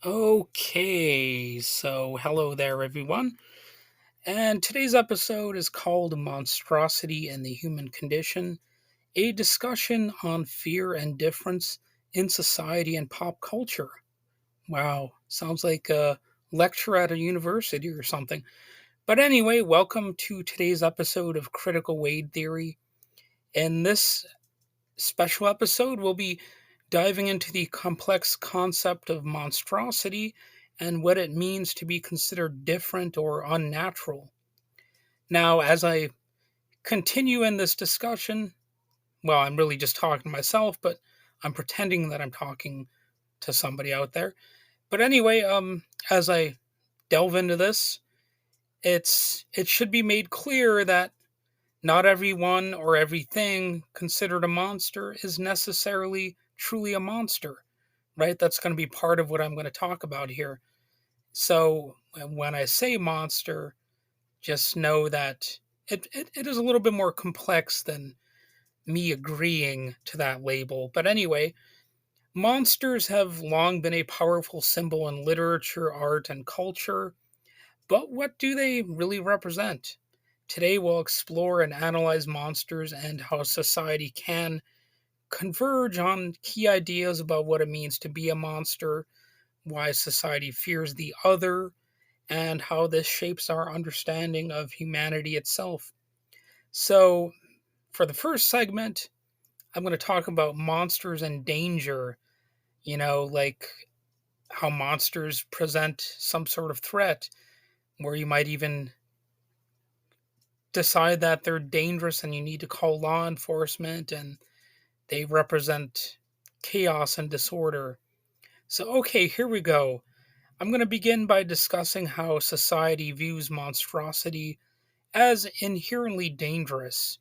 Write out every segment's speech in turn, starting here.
Okay, so hello there, everyone. And today's episode is called Monstrosity and the Human Condition, a discussion on fear and difference in society and pop culture. Wow, sounds like a lecture at a university or something. But anyway, welcome to today's episode of Critical Weight Theory. In this special episode, we'll be diving into the complex concept of monstrosity and what it means to be considered different or unnatural. Now, as I continue in this discussion, well, I'm really just talking to myself, but I'm pretending that I'm talking to somebody out there. But anyway, as I delve into this, it should be made clear that not everyone or everything considered a monster is necessarily truly a monster, right? That's going to be part of what I'm going to talk about here. So when I say monster, just know that it is a little bit more complex than me agreeing to that label. But anyway, monsters have long been a powerful symbol in literature, art, and culture. But what do they really represent? Today, we'll explore and analyze monsters and how society can converge on key ideas about what it means to be a monster, why society fears the other, and how this shapes our understanding of humanity itself. So, for the first segment, I'm going to talk about monsters and danger, like how monsters present some sort of threat, where you might even decide that they're dangerous and you need to call law enforcement and they represent chaos and disorder. So, okay, here we go. I'm going to begin by discussing how society views monstrosity as inherently dangerous.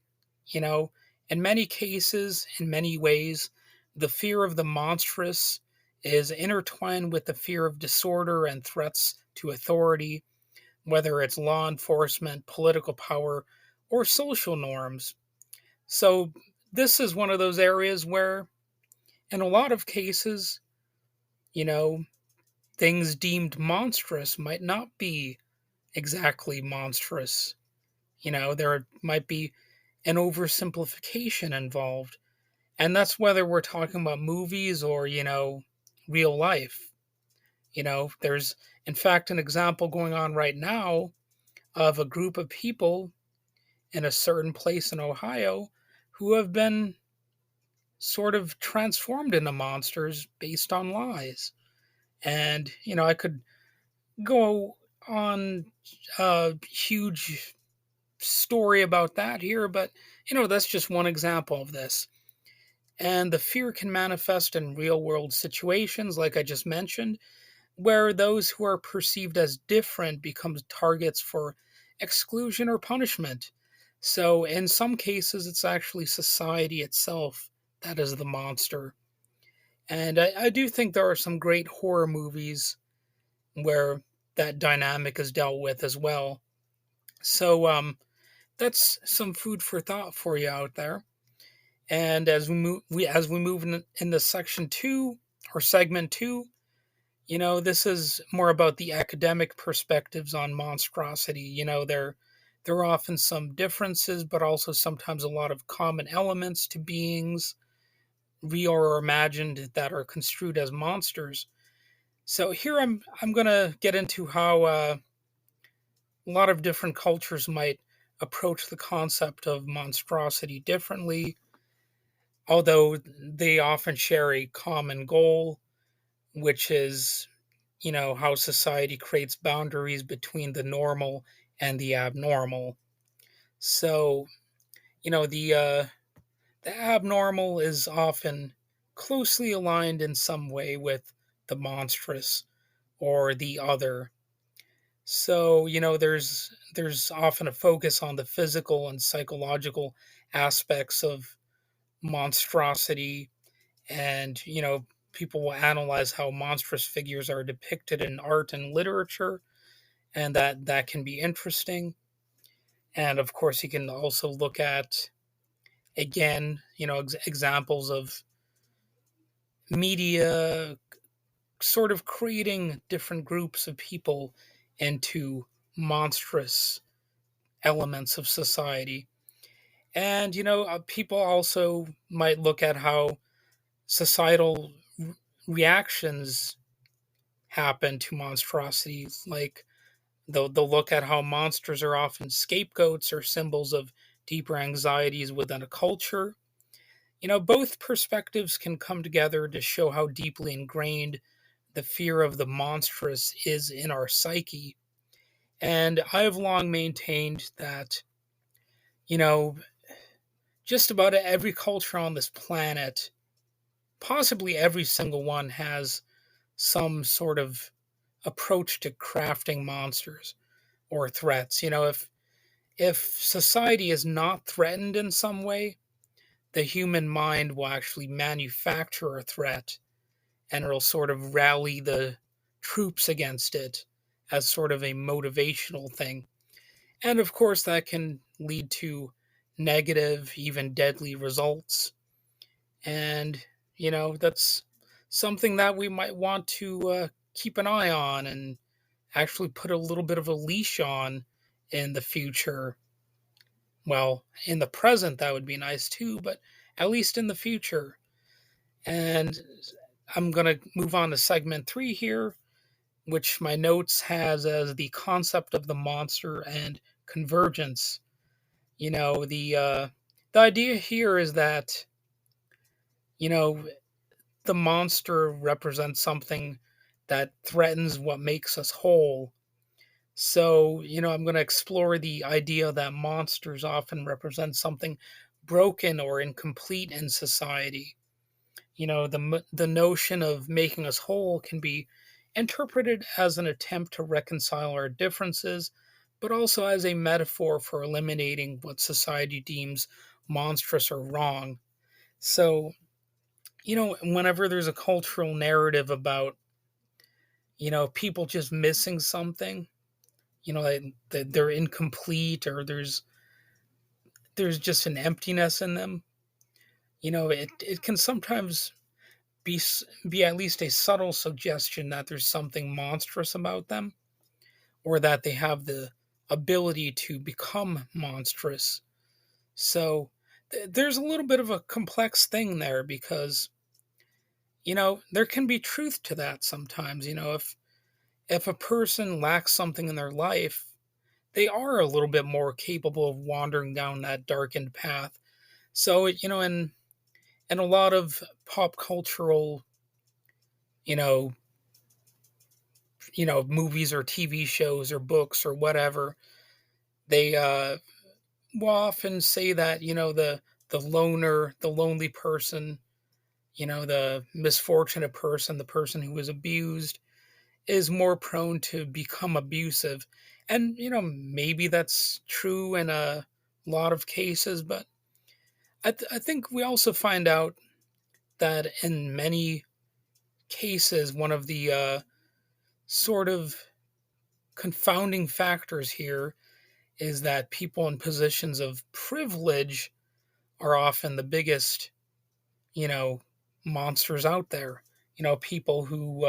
You know, in many cases, in many ways, the fear of the monstrous is intertwined with the fear of disorder and threats to authority, whether it's law enforcement, political power, or social norms. So, this is one of those areas where, in a lot of cases, you know, things deemed monstrous might not be exactly monstrous. There might be an oversimplification involved. And that's whether we're talking about movies or, real life. There's, in fact, an example going on right now of a group of people in a certain place in Ohio who have been sort of transformed into monsters based on lies. And, I could go on a huge story about that here, but, that's just one example of this. And the fear can manifest in real world situations, like I just mentioned, where those who are perceived as different become targets for exclusion or punishment. So, in some cases, it's actually society itself that is the monster. And I do think there are some great horror movies where that dynamic is dealt with as well. So, that's some food for thought for you out there. And as we move in the section two or segment two, this is more about the academic perspectives on monstrosity. There are often some differences, but also sometimes a lot of common elements to beings, real or imagined, that are construed as monsters. So here I'm gonna get into how a lot of different cultures might approach the concept of monstrosity differently, although they often share a common goal, which is, how society creates boundaries between the normal and the abnormal. So, the abnormal is often closely aligned in some way with the monstrous or the other. So, there's often a focus on the physical and psychological aspects of monstrosity, and people will analyze how monstrous figures are depicted in art and literature, and that can be interesting. And of course, you can also look at, again, examples of media sort of creating different groups of people into monstrous elements of society. And, people also might look at how societal reactions happen to monstrosity. Like they'll look at how monsters are often scapegoats or symbols of deeper anxieties within a culture. Both perspectives can come together to show how deeply ingrained the fear of the monstrous is in our psyche. And I have long maintained that, you know, just about every culture on this planet, possibly every single one, has some sort of approach to crafting monsters or threats. If society is not threatened in some way, the human mind will actually manufacture a threat and it'll sort of rally the troops against it as sort of a motivational thing. And of course, that can lead to negative, even deadly results. And, that's something that we might want to keep an eye on and actually put a little bit of a leash on in the future. Well, in the present, that would be nice too, but at least in the future. And I'm going to move on to segment 3 here, which my notes has as the concept of the monster and convergence. The idea here is that, you know, the monster represents something that threatens what makes us whole. So, I'm going to explore the idea that monsters often represent something broken or incomplete in society. The notion of making us whole can be interpreted as an attempt to reconcile our differences, but also as a metaphor for eliminating what society deems monstrous or wrong. So, whenever there's a cultural narrative about, people just missing something, that they're incomplete, or there's just an emptiness in them, it can sometimes be be at least a subtle suggestion that there's something monstrous about them, or that they have the ability to become monstrous. So there's a little bit of a complex thing there, because there can be truth to that sometimes. If a person lacks something in their life, they are a little bit more capable of wandering down that darkened path. So in a lot of pop cultural, you know movies or TV shows or books or whatever, they will often say that, the loner, the lonely person, the misfortunate person, the person who was abused, is more prone to become abusive. And maybe that's true in a lot of cases, but I think we also find out that in many cases, one of the sort of confounding factors here is that people in positions of privilege are often the biggest, you know, monsters out there. People who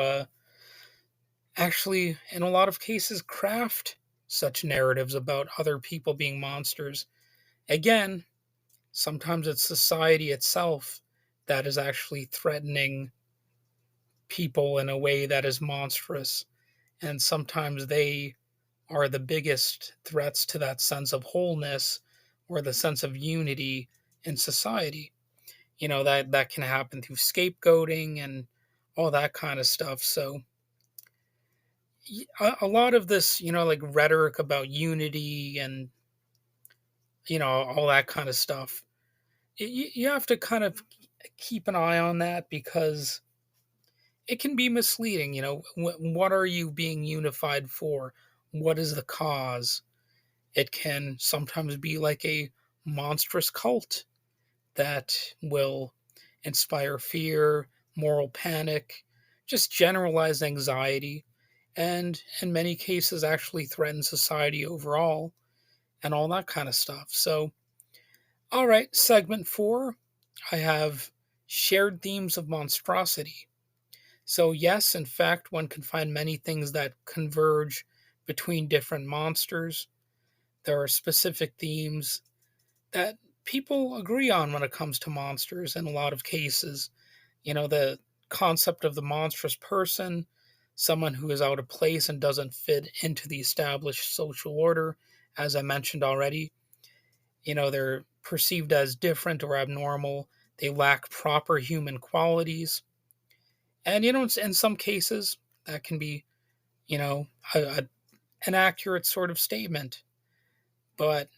actually, in a lot of cases, craft such narratives about other people being monsters. Again, sometimes it's society itself that is actually threatening people in a way that is monstrous. And sometimes they are the biggest threats to that sense of wholeness or the sense of unity in society. That can happen through scapegoating and all that kind of stuff. So a lot of this, like rhetoric about unity and all that kind of stuff, you have to kind of keep an eye on that, because it can be misleading. What are you being unified for? What is the cause? It can sometimes be like a monstrous cult that will inspire fear, moral panic, just generalized anxiety, and in many cases actually threaten society overall, and all that kind of stuff. So, all right, segment 4, I have shared themes of monstrosity. So, yes, in fact, one can find many things that converge between different monsters. There are specific themes that people agree on when it comes to monsters in a lot of cases. The concept of the monstrous person, someone who is out of place and doesn't fit into the established social order, as I mentioned already. They're perceived as different or abnormal. They lack proper human qualities. And, in some cases, that can be, you know, a, a, an accurate sort of statement. But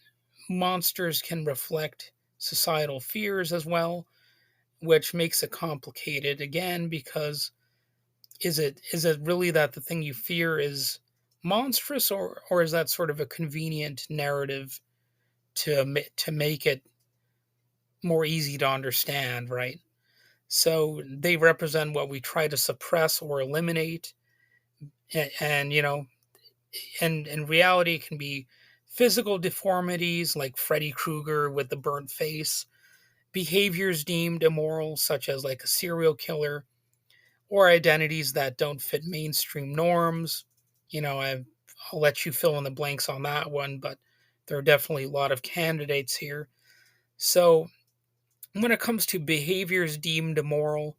monsters can reflect societal fears as well, which makes it complicated again because is it really that the thing you fear is monstrous, or is that sort of a convenient narrative to make it more easy to understand, right? So they represent what we try to suppress or eliminate, and and in reality it can be physical deformities like Freddy Krueger with the burnt face, behaviors deemed immoral such as like a serial killer, or identities that don't fit mainstream norms. I'll let you fill in the blanks on that one, but there are definitely a lot of candidates here. So when it comes to behaviors deemed immoral,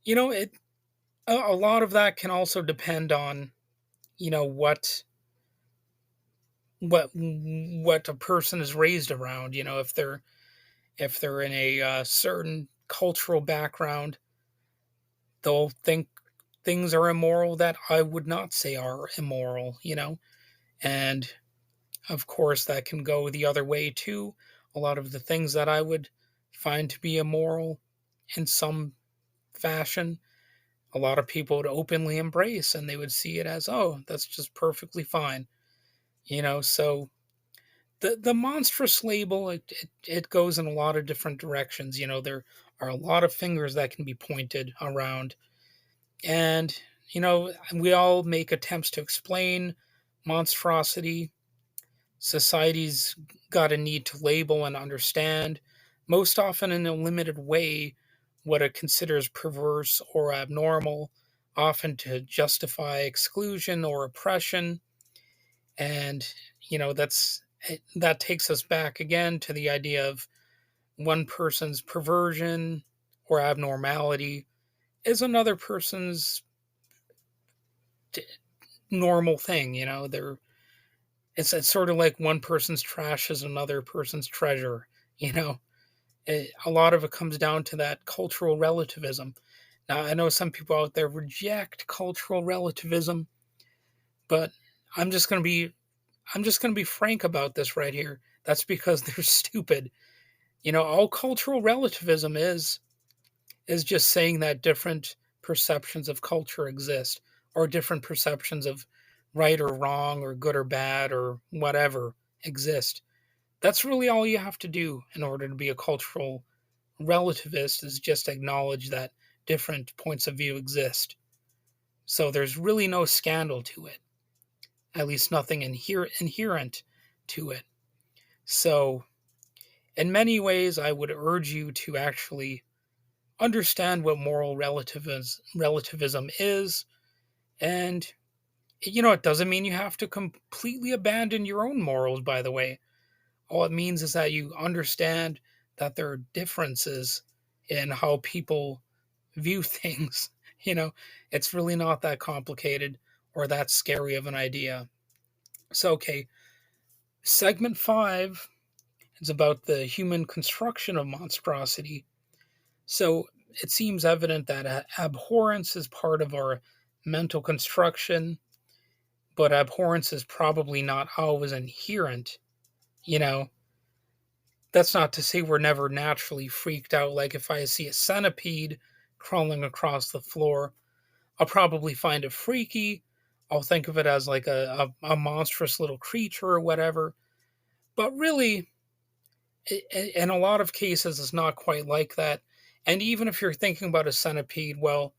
it a lot of that can also depend on what a person is raised around. If they're in a certain cultural background, they'll think things are immoral that I would not say are immoral. And of course, that can go the other way too. A lot of the things that I would find to be immoral in some fashion, a lot of people would openly embrace, and they would see it as, oh, that's just perfectly fine. So the monstrous label, it goes in a lot of different directions. There are a lot of fingers that can be pointed around, and we all make attempts to explain monstrosity. Society's got a need to label and understand, most often in a limited way, what it considers perverse or abnormal, often to justify exclusion or oppression. And, that takes us back again to the idea of one person's perversion or abnormality is another person's normal thing. It's sort of like one person's trash is another person's treasure. You know, a lot of it comes down to that cultural relativism. Now, I know some people out there reject cultural relativism, but I'm just going to be I'm just going to be frank about this right here. That's because they're stupid. All cultural relativism is just saying that different perceptions of culture exist, or different perceptions of right or wrong or good or bad or whatever exist. That's really all you have to do in order to be a cultural relativist, is just acknowledge that different points of view exist. So there's really no scandal to it, at least nothing inherent to it. So in many ways, I would urge you to actually understand what moral relativism is. And, it doesn't mean you have to completely abandon your own morals, by the way. All it means is that you understand that there are differences in how people view things. It's really not that complicated or that scary of an idea. So, okay, segment 5 is about the human construction of monstrosity. So it seems evident that abhorrence is part of our mental construction, but abhorrence is probably not always inherent. You know, that's not to say we're never naturally freaked out. Like if I see a centipede crawling across the floor, I'll probably find it freaky. I'll think of it as like a monstrous little creature or whatever. But really, in a lot of cases, it's not quite like that. And even if you're thinking about a centipede, well,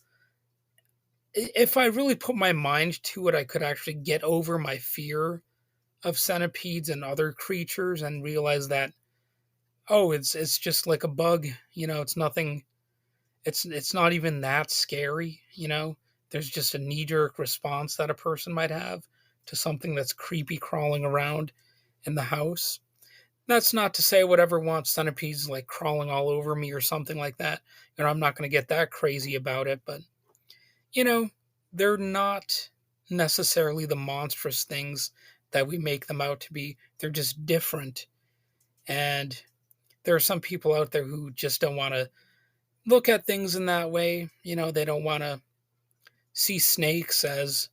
if I really put my mind to it, I could actually get over my fear of centipedes and other creatures and realize that, oh, it's just like a bug. It's nothing. it's not even that scary, you know? There's just a knee-jerk response that a person might have to something that's creepy crawling around in the house. That's not to say I would ever want centipedes like crawling all over me or something like that. You know, I'm not going to get that crazy about it, but you know, they're not necessarily the monstrous things that we make them out to be. They're just different. And there are some people out there who just don't want to look at things in that way. You know, they don't want to see snakes as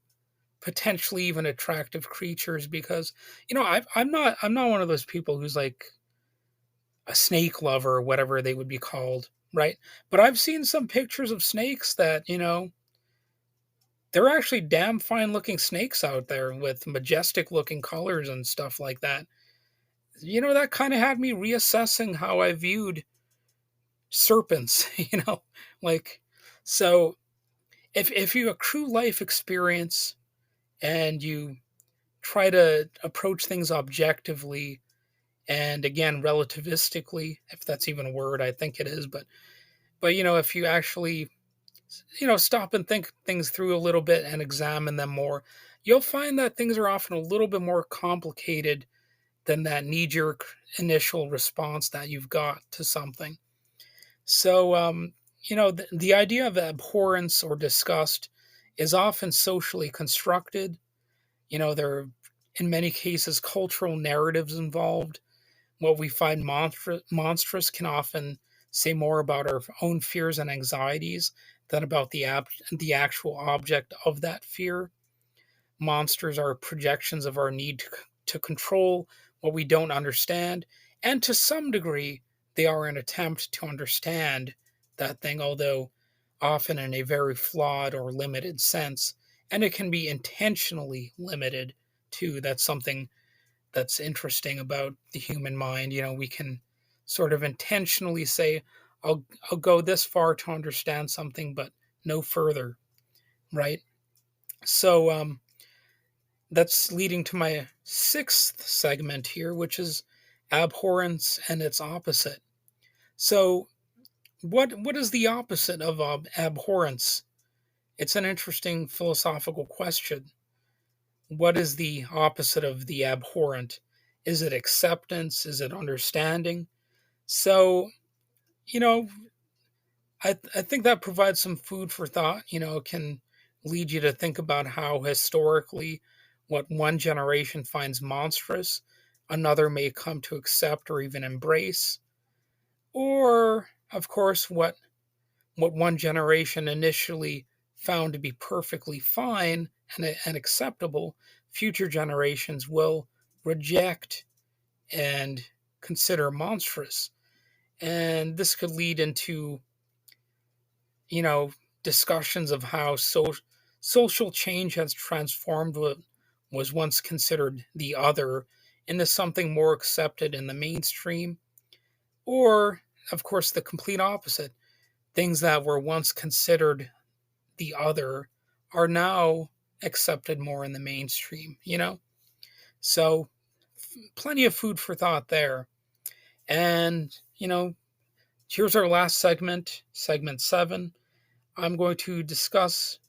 potentially even attractive creatures because you know I'm not one of those people who's like a snake lover or whatever they would be called, right? But I've seen some pictures of snakes that, you know, they're actually damn fine looking snakes out there with majestic looking colors and stuff like that. You know, that kind of had me reassessing how I viewed serpents, you know, like, so if you accrue life experience and you try to approach things objectively and again relativistically, if that's even a word, I think it is, but you know, if you actually, you know, stop and think things through a little bit and examine them more, you'll find that things are often a little bit more complicated than that knee-jerk initial response that you've got to something. So you know, the idea of abhorrence or disgust is often socially constructed. You know, there are in many cases cultural narratives involved. What we find monstrous can often say more about our own fears and anxieties than about the actual object of that fear. Monsters are projections of our need to control what we don't understand, and to some degree, they are an attempt to understand that thing, although often in a very flawed or limited sense. And it can be intentionally limited too. That's something that's interesting about the human mind. You know, we can sort of intentionally say, I'll go this far to understand something, but no further, right? So that's leading to my sixth segment here, which is abhorrence and its opposite. So, what is the opposite of abhorrence? It's an interesting philosophical question. What is the opposite of the abhorrent? Is it acceptance? Is it understanding? So, you know, I think that provides some food for thought. You know, it can lead you to think about how historically what one generation finds monstrous, another may come to accept or even embrace. Or, of course, what one generation initially found to be perfectly fine and acceptable, future generations will reject and consider monstrous. And this could lead into, you know, discussions of how social change has transformed what was once considered the other into something more accepted in the mainstream, or, of course, the complete opposite. Things that were once considered the other are now accepted more in the mainstream, you know? So, plenty of food for thought there. And, you know, here's our last segment, segment 7. I'm going to discuss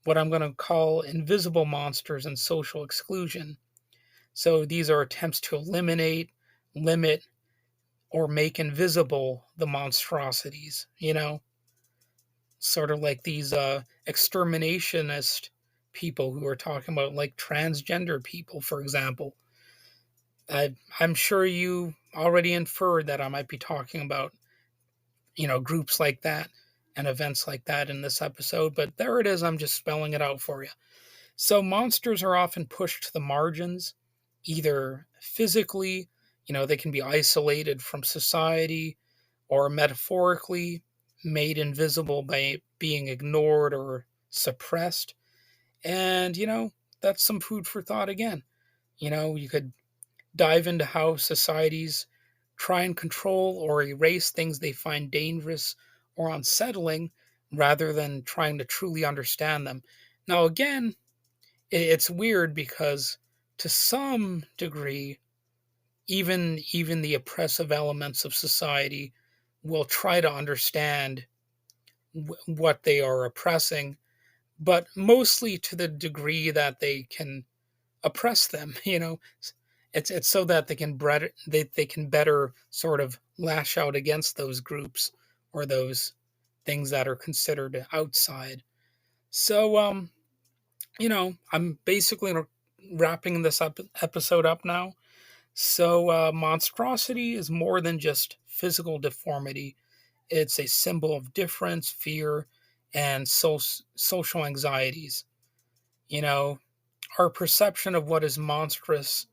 what I'm going to call invisible monsters and social exclusion. So these are attempts to eliminate, limit, or make invisible the monstrosities, you know, sort of like these exterminationist people who are talking about like transgender people, for example. I'm sure you already inferred that I might be talking about, you know, groups like that and events like that in this episode, but there it is. I'm just spelling it out for you. So monsters are often pushed to the margins, either physically, you know, they can be isolated from society, or metaphorically made invisible by being ignored or suppressed. And, you know, that's some food for thought again. You know, you could dive into how societies try and control or erase things they find dangerous or unsettling rather than trying to truly understand them. Now, again, it's weird because to some degree, even the oppressive elements of society will try to understand what they are oppressing, but mostly to the degree that they can oppress them. It's so that they can better sort of lash out against those groups or those things that are considered outside. So I'm basically wrapping this episode up now. So monstrosity is more than just physical deformity. It's a symbol of difference, fear, and social anxieties. You know, our perception of what is monstrous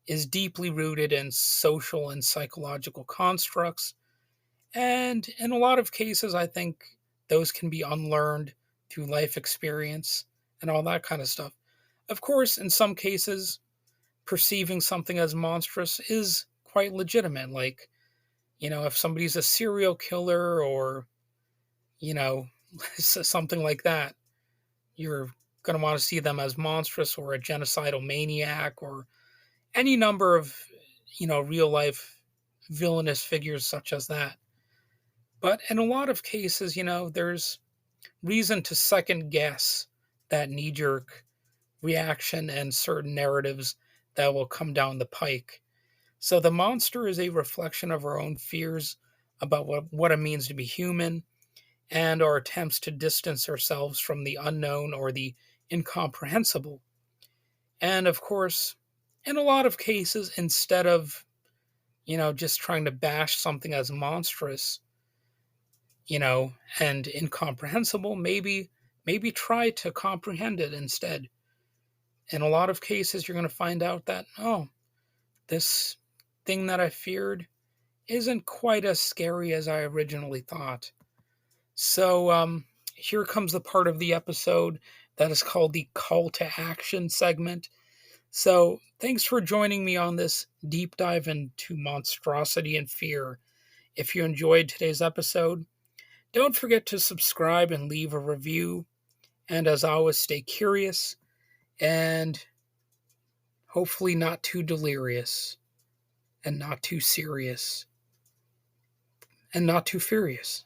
is deeply rooted in social and psychological constructs. And in a lot of cases, I think those can be unlearned through life experience and all that kind of stuff. Of course, in some cases, perceiving something as monstrous is quite legitimate. Like, if somebody's a serial killer or, you know, something like that, you're going to want to see them as monstrous or a genocidal maniac or any number of, real life villainous figures such as that. But in a lot of cases, there's reason to second guess that knee jerk reaction and certain narratives that will come down the pike. So the monster is a reflection of our own fears about what it means to be human and our attempts to distance ourselves from the unknown or the incomprehensible. And of course, in a lot of cases, instead of, just trying to bash something as monstrous, and incomprehensible, maybe try to comprehend it instead. In a lot of cases, you're going to find out that, oh, this thing that I feared isn't quite as scary as I originally thought. So, here comes the part of the episode that is called the call to action segment. So, thanks for joining me on this deep dive into monstrosity and fear. If you enjoyed today's episode, don't forget to subscribe and leave a review. And as always, stay curious and hopefully not too delirious and not too serious and not too furious.